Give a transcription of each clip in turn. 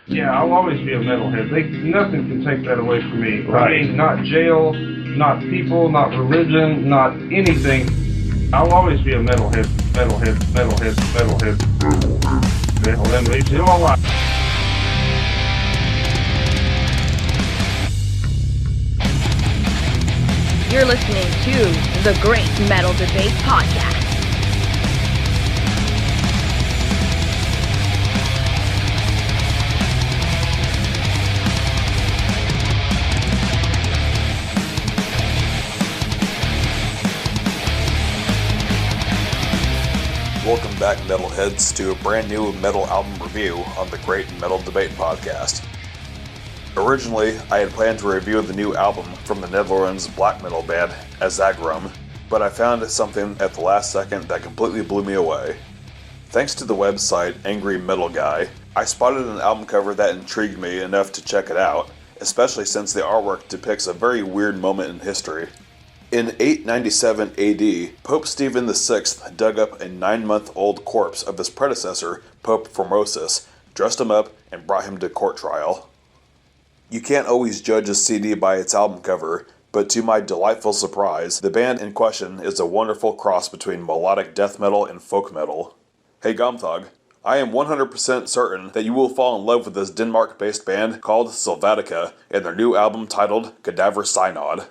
Yeah, I'll always be a metalhead. Nothing can take that away from me. Right. I mean, not jail, not people, not religion, not anything. I'll always be a metalhead. Metalhead leaves you all right. You're listening to the Great Metal Debate Podcast. Welcome back, metalheads, to a brand new metal album review on the Great Metal Debate Podcast. Originally, I had planned to review the new album from the Netherlands black metal band Asagraum, but I found something at the last second that completely blew me away. Thanks to the website Angry Metal Guy, I spotted an album cover that intrigued me enough to check it out, especially since the artwork depicts a very weird moment in history. In 897 AD, Pope Stephen VI dug up a 9-month-old corpse of his predecessor, Pope Formosus, dressed him up, and brought him to court trial. You can't always judge a CD by its album cover, but to my delightful surprise, the band in question is a wonderful cross between melodic death metal and folk metal. Hey Gomthog, I am 100% certain that you will fall in love with this Denmark-based band called Sylvatica and their new album titled Cadaver Synod.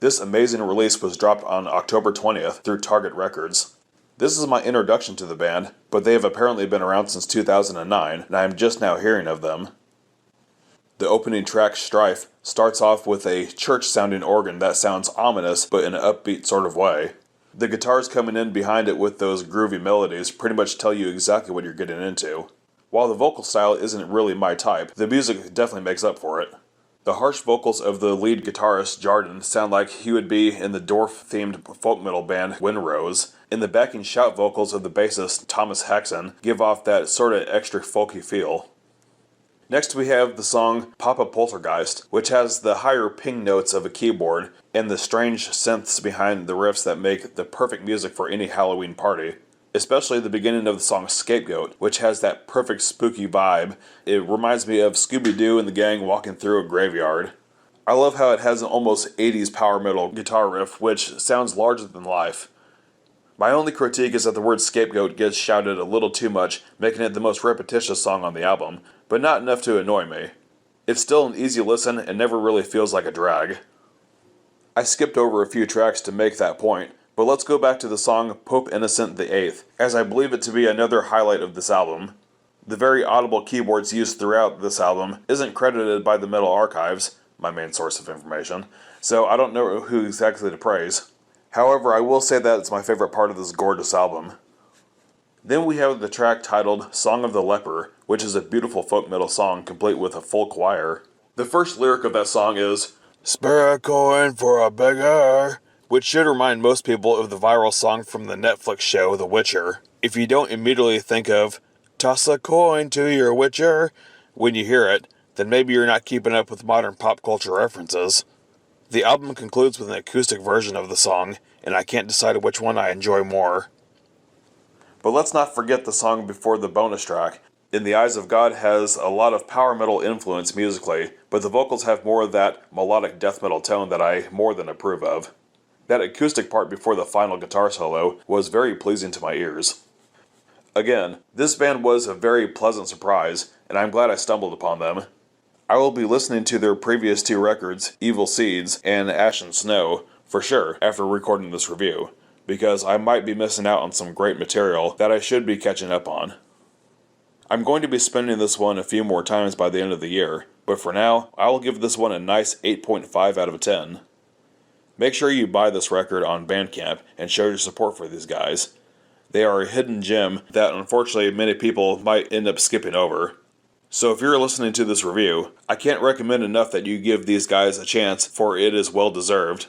This amazing release was dropped on October 20th through Target Records. This is my introduction to the band, but they have apparently been around since 2009, and I am just now hearing of them. The opening track, Strife, starts off with a church-sounding organ that sounds ominous, but in an upbeat sort of way. The guitars coming in behind it with those groovy melodies pretty much tell you exactly what you're getting into. While the vocal style isn't really my type, the music definitely makes up for it. The harsh vocals of the lead guitarist, Jardin, sound like he would be in the dwarf-themed folk metal band Windrose, and the backing shout vocals of the bassist, Thomas Haxon, give off that sorta extra folky feel. Next we have the song Papa Poltergeist, which has the higher ping notes of a keyboard, and the strange synths behind the riffs that make the perfect music for any Halloween party. Especially the beginning of the song Scapegoat, which has that perfect spooky vibe. It reminds me of Scooby-Doo and the gang walking through a graveyard. I love how it has an almost 80s power metal guitar riff, which sounds larger than life. My only critique is that the word scapegoat gets shouted a little too much, making it the most repetitious song on the album, but not enough to annoy me. It's still an easy listen and never really feels like a drag. I skipped over a few tracks to make that point, but let's go back to the song Pope Innocent VIII, as I believe it to be another highlight of this album. The very audible keyboards used throughout this album isn't credited by the Metal Archives, my main source of information, so I don't know who exactly to praise. However, I will say that it's my favorite part of this gorgeous album. Then we have the track titled Song of the Leper, which is a beautiful folk metal song complete with a full choir. The first lyric of that song is, "Spare a coin for a beggar," which should remind most people of the viral song from the Netflix show The Witcher. If you don't immediately think of, "Toss a coin to your Witcher," when you hear it, then maybe you're not keeping up with modern pop culture references. The album concludes with an acoustic version of the song, and I can't decide which one I enjoy more. But let's not forget the song before the bonus track. In the Eyes of God has a lot of power metal influence musically, but the vocals have more of that melodic death metal tone that I more than approve of. That acoustic part before the final guitar solo was very pleasing to my ears. Again, this band was a very pleasant surprise, and I'm glad I stumbled upon them. I will be listening to their previous two records, Evil Seeds and Ash and Snow, for sure, after recording this review, because I might be missing out on some great material that I should be catching up on. I'm going to be spinning this one a few more times by the end of the year, but for now, I will give this one a nice 8.5 out of 10. Make sure you buy this record on Bandcamp and show your support for these guys. They are a hidden gem that unfortunately many people might end up skipping over. So if you're listening to this review, I can't recommend enough that you give these guys a chance, for it is well deserved.